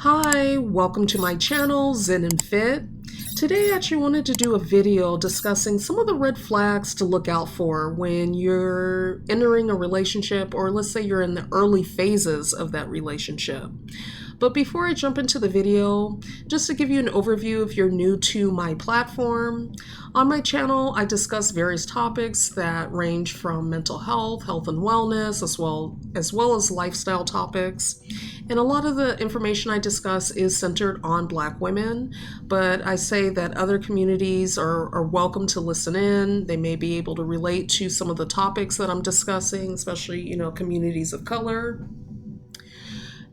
Hi, welcome to my channel, Zen and Fit. Today I actually wanted to do a video discussing some of the red flags to look out for when you're entering a relationship, or let's say you're in the early phases of that relationship. But before I jump into the video, just to give you an overview if you're new to my platform, on my channel I discuss various topics that range from mental health, health and wellness, as well as lifestyle topics. And a lot of the information I discuss is centered on Black women, but I say that other communities are welcome to listen in. They may be able to relate to some of the topics that I'm discussing, especially, communities of color.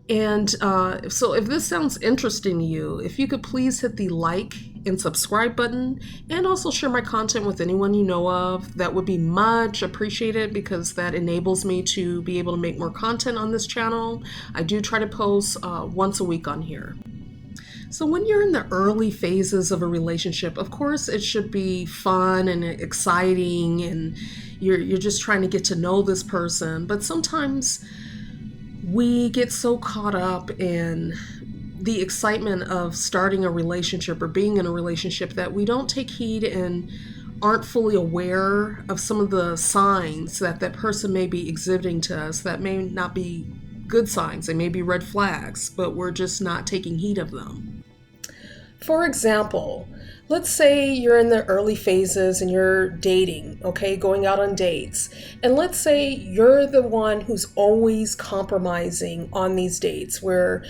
And so if this sounds interesting to you, if you could please hit the like and subscribe button and also share my content with anyone you know of, that would be much appreciated because that enables me to be able to make more content on this channel. I do try to post once a week on here. So when you're in the early phases of a relationship, of course it should be fun and exciting, and you're just trying to get to know this person. But sometimes we get so caught up in the excitement of starting a relationship or being in a relationship that we don't take heed and aren't fully aware of some of the signs that that person may be exhibiting to us that may not be good signs. They may be red flags, but we're just not taking heed of them. For example, let's say you're in the early phases and you're dating, okay, going out on dates. And let's say you're the one who's always compromising on these dates, where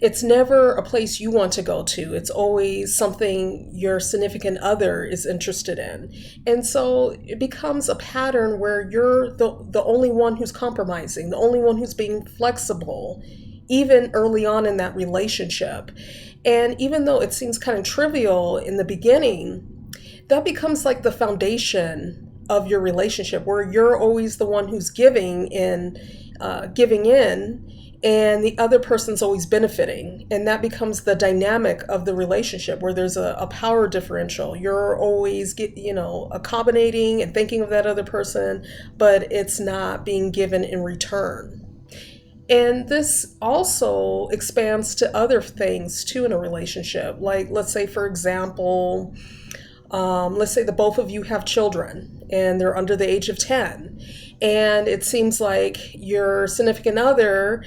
it's never a place you want to go to. It's always something your significant other is interested in. And so it becomes a pattern where you're the only one who's compromising, the only one who's being flexible, even early on in that relationship. And even though it seems kind of trivial in the beginning, that becomes like the foundation of your relationship, where you're always the one who's giving in, and the other person's always benefiting. And that becomes the dynamic of the relationship, where there's a power differential. You're always accommodating and thinking of that other person, but it's not being given in return. And this also expands to other things too in a relationship. Like, let's say, for example, let's say the both of you have children and they're under the age of 10. And it seems like your significant other,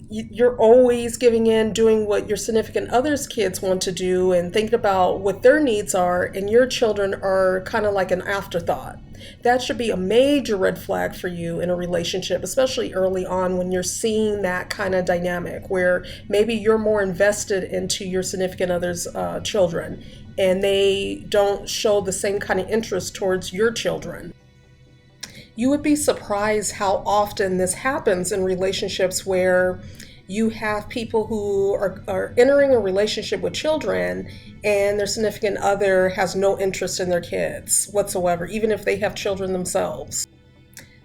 you're always giving in, doing what your significant other's kids want to do and thinking about what their needs are, and your children are kind of like an afterthought. That should be a major red flag for you in a relationship, especially early on when you're seeing that kind of dynamic where maybe you're more invested into your significant other's children and they don't show the same kind of interest towards your children. You would be surprised how often this happens in relationships where you have people who are entering a relationship with children and their significant other has no interest in their kids whatsoever, even if they have children themselves.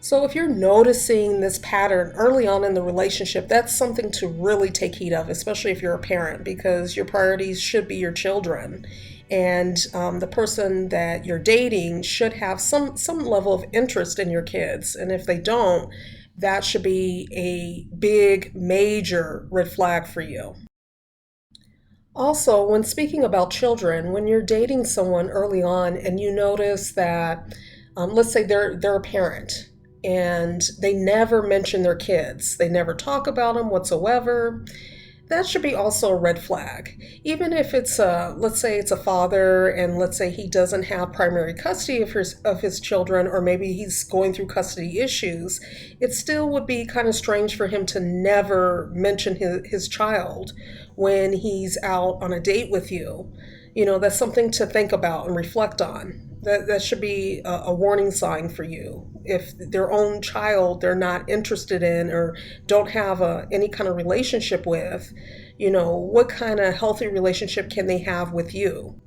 So if you're noticing this pattern early on in the relationship, that's something to really take heed of, especially if you're a parent, because your priorities should be your children. And the person that you're dating should have some level of interest in your kids. And if they don't, that should be a big, major red flag for you. Also, when speaking about children, when you're dating someone early on and you notice that, let's say they're a parent and they never mention their kids, they never talk about them whatsoever, that should be also a red flag. Even if it's let's say it's a father and let's say he doesn't have primary custody of his children, or maybe he's going through custody issues, it still would be kind of strange for him to never mention his child when he's out on a date with you. That's something to think about and reflect on. That should be a warning sign for you. If their own child they're not interested in or don't have any kind of relationship with, what kind of healthy relationship can they have with you?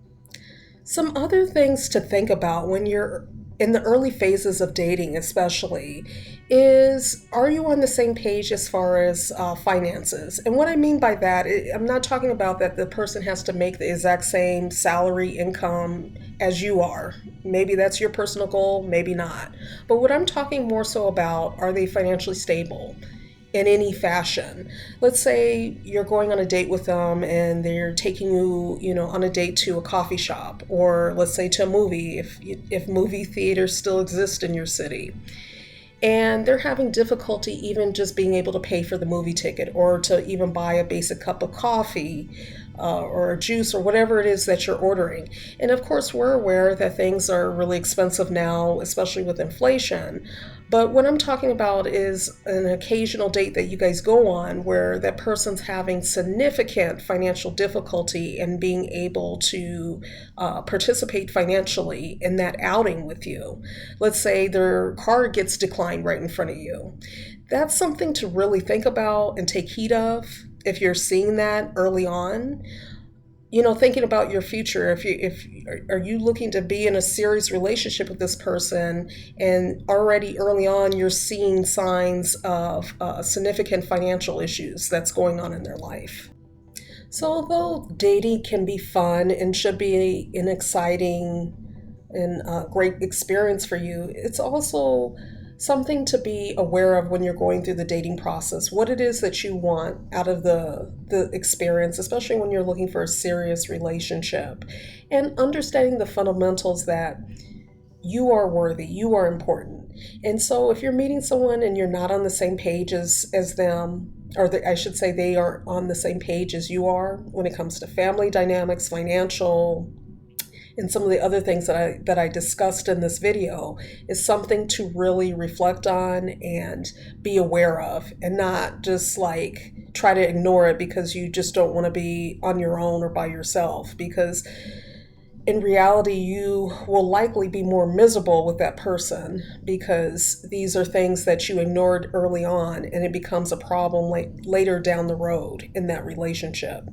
Some other things to think about when you're in the early phases of dating, especially, is, are you on the same page as far as finances? And what I mean by that, I'm not talking about that the person has to make the exact same salary income as you are. Maybe that's your personal goal, maybe not. But what I'm talking more so about, are they financially stable? in any fashion. Let's say you're going on a date with them and they're taking you, on a date to a coffee shop, or let's say to a movie if movie theaters still exist in your city. And they're having difficulty even just being able to pay for the movie ticket or to even buy a basic cup of coffee or a juice or whatever it is that you're ordering. And of course, we're aware that things are really expensive now, especially with inflation. But what I'm talking about is an occasional date that you guys go on where that person's having significant financial difficulty in being able to participate financially in that outing with you. Let's say their card gets declined right in front of you. That's something to really think about and take heed of if you're seeing that early on. Thinking about your future. If are you looking to be in a serious relationship with this person, and already early on you're seeing signs of significant financial issues that's going on in their life. So although dating can be fun and should be an exciting and great experience for you, it's also something to be aware of when you're going through the dating process, what it is that you want out of the experience, especially when you're looking for a serious relationship, and understanding the fundamentals that you are worthy, you are important. And so if you're meeting someone and you're not on the same page as them, I should say they aren't on the same page as you are when it comes to family dynamics, financial, and some of the other things that I discussed in this video, is something to really reflect on and be aware of, and not just like try to ignore it because you just don't want to be on your own or by yourself, because in reality you will likely be more miserable with that person because these are things that you ignored early on and it becomes a problem later down the road in that relationship.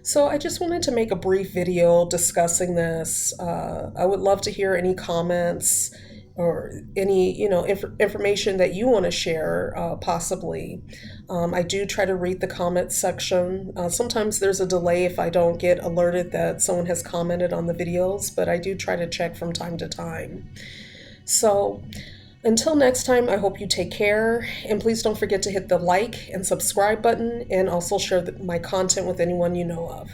So I just wanted to make a brief video discussing this. I would love to hear any comments or any information that you want to share, possibly. I do try to read the comments section. Sometimes there's a delay if I don't get alerted that someone has commented on the videos, but I do try to check from time to time. So until next time, I hope you take care, and please don't forget to hit the like and subscribe button, and also share my content with anyone you know of.